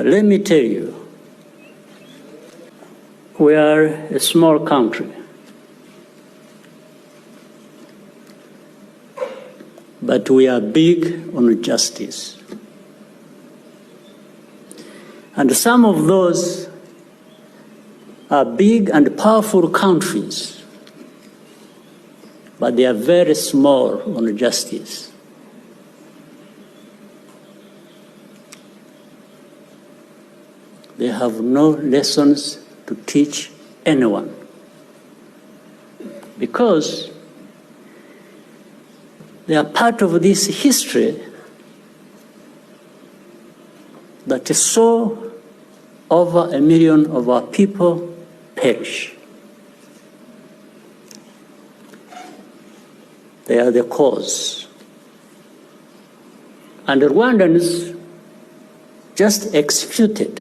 But let me tell you, we are a small country. But we are big on justice. And some of those are big and powerful countries, but they are very small on justice. They have no lessons to teach anyone because they are part of this history that saw over 1 million of our people perish. They are the cause. And the Rwandans just executed